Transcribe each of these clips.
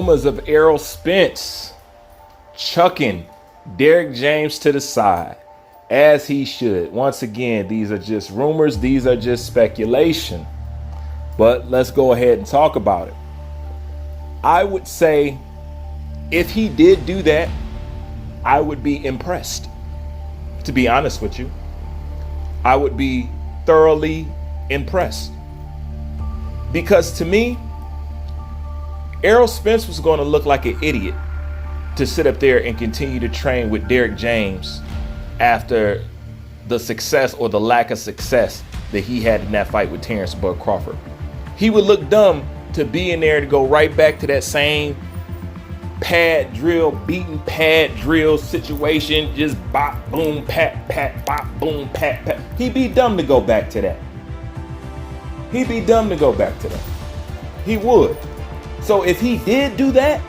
rumors of Errol Spence chucking Derrick James to the side, as he should. Once again, these are just rumors. These are just speculation. But let's go ahead and talk about it. I would say if he did do that, I would be impressed. To be honest with you, I would be thoroughly impressed. Because to me, Errol Spence was going to look like an idiot to sit up there and continue to train with Derrick James after the success or the lack of success that he had in that fight with Terrence Bud Crawford. He would look dumb to be in there to go right back to that same pad drill, beating pad drill situation, just bop, boom, pat, pat, bop, boom, pat, pat. He'd be dumb to go back to that. He'd be dumb to go back to that. He would. So if he did do that,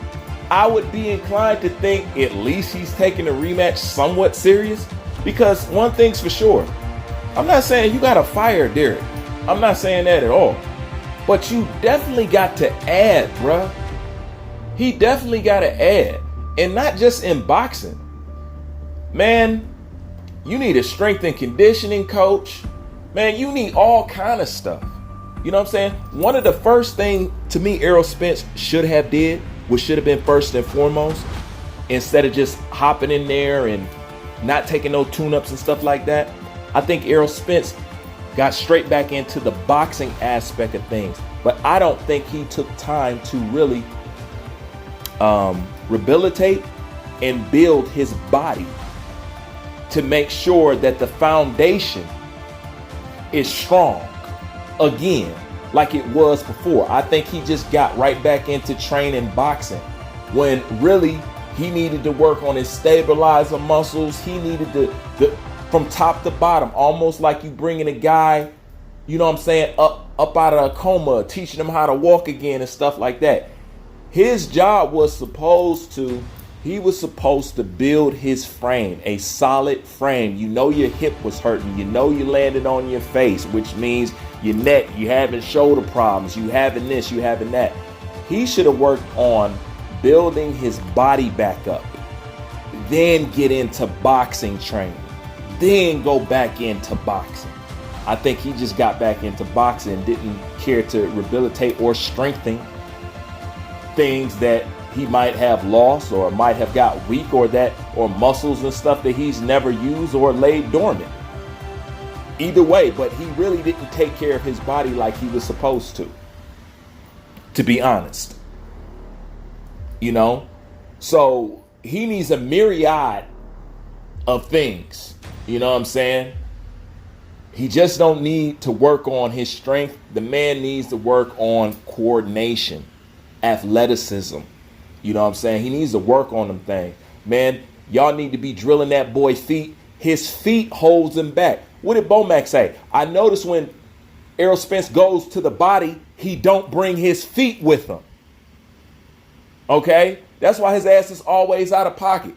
I would be inclined to think at least he's taking the rematch somewhat serious. Because one thing's for sure, I'm not saying you gotta fire Derrick. I'm not saying that at all. But you definitely got to add, bruh. He definitely got to add. And not just in boxing. Man, you need a strength and conditioning coach. Man, you need all kind of stuff. You know what I'm saying? One of the first things to me Errol Spence should have did, which should have been first and foremost, instead of just hopping in there and not taking no tune-ups and stuff like that, I think Errol Spence got straight back into the boxing aspect of things. But I don't think he took time to really rehabilitate and build his body to make sure that the foundation is strong again, like it was before. I think he just got right back into training boxing when really he needed to work on his stabilizer muscles. He needed to from top to bottom, almost like you bringing a guy, you know what I'm saying, up out of a coma, teaching him how to walk again and stuff like that. His job was supposed to build his frame, a solid frame. You know your hip was hurting. You know you landed on your face, which means your neck, you having shoulder problems, you having this, you having that. He should have worked on building his body back up, then get into boxing training, then go back into boxing. I think he just got back into boxing and didn't care to rehabilitate or strengthen things that he might have lost or might have got weak, or muscles and stuff that he's never used or laid dormant. Either way, but he really didn't take care of his body like he was supposed to be honest. You know? So he needs a myriad of things. You know what I'm saying? He just don't need to work on his strength. The man needs to work on coordination, athleticism. You know what I'm saying? He needs to work on them things. Man, y'all need to be drilling that boy's feet. His feet holds him back. What did Bomac say? I noticed when Errol Spence goes to the body, he don't bring his feet with him. Okay? That's why his ass is always out of pocket.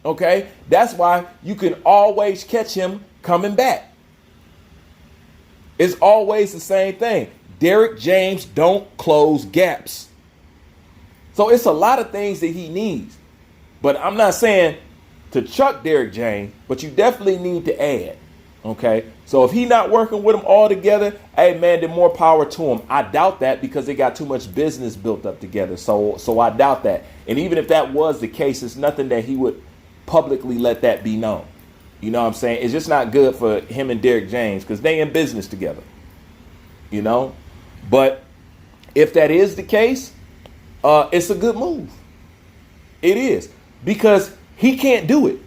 Okay? That's why you can always catch him coming back. It's always the same thing. Derrick James don't close gaps. So it's a lot of things that he needs. But I'm not saying to chuck Derrick James, but you definitely need to add. Okay? So if he's not working with them all together, hey man, then more power to him. I doubt that because they got too much business built up together. So I doubt that. And even if that was the case, it's nothing that he would publicly let that be known. You know what I'm saying? It's just not good for him and Derrick James because they in business together. You know? But if that is the case, it's a good move. It is. Because he can't do it.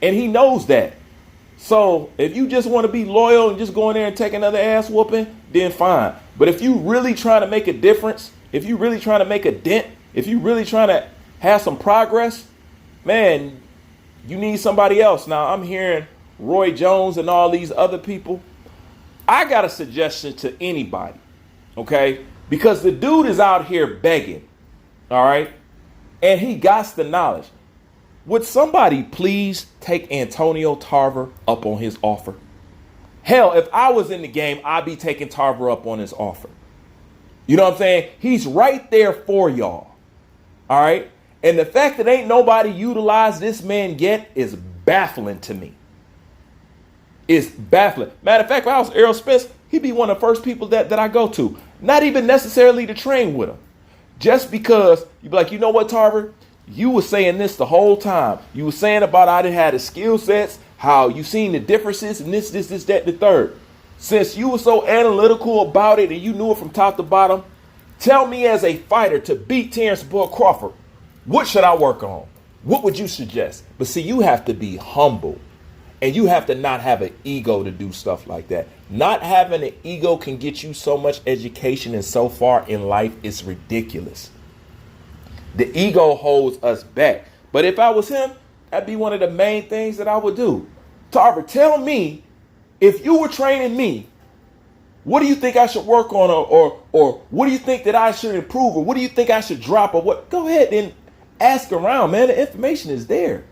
And he knows that. So if you just want to be loyal and just go in there and take another ass whooping, then fine. But if you really trying to make a difference, if you really trying to make a dent, if you really trying to have some progress, man, you need somebody else. Now, I'm hearing Roy Jones and all these other people. I got a suggestion to anybody, okay? Because the dude is out here begging, all right? And he got the knowledge. Would somebody please take Antonio Tarver up on his offer? Hell, if I was in the game, I'd be taking Tarver up on his offer. You know what I'm saying? He's right there for y'all. All All right. And the fact that ain't nobody utilized this man yet is baffling to me. It's baffling. Matter of fact, if I was Errol Spence, he'd be one of the first people that I go to. Not even necessarily to train with him. Just because you'd be like, you know what, Tarver? You were saying this the whole time. You were saying about I didn't have the skill sets, how you seen the differences, and this, that, the third. Since you were so analytical about it and you knew it from top to bottom, tell me as a fighter to beat Terrence Bud Crawford, what should I work on? What would you suggest? But see, you have to be humble. And you have to not have an ego to do stuff like that. Not having an ego can get you so much education and so far in life, it's ridiculous. The ego holds us back. But if I was him, that'd be one of the main things that I would do. Tarver, tell me, if you were training me, what do you think I should work on, or what do you think that I should improve, or what do you think I should drop, or what? Go ahead and ask around, man. The information is there.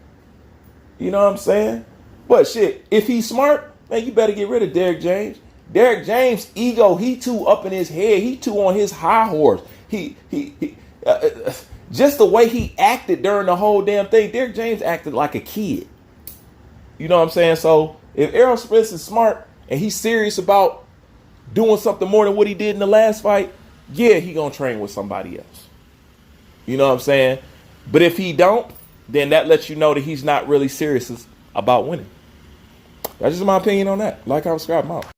You know what I'm saying? But shit, if he's smart, man, you better get rid of Derrick James. Derrick James' ego, he too up in his head. He too on his high horse. Just the way he acted during the whole damn thing, Derrick James acted like a kid. You know what I'm saying? So if Errol Spence is smart and he's serious about doing something more than what he did in the last fight, yeah, he gonna train with somebody else. You know what I'm saying? But if he don't, then that lets you know that he's not really serious about winning. That's just my opinion on that. Like, I subscribe, I'm out.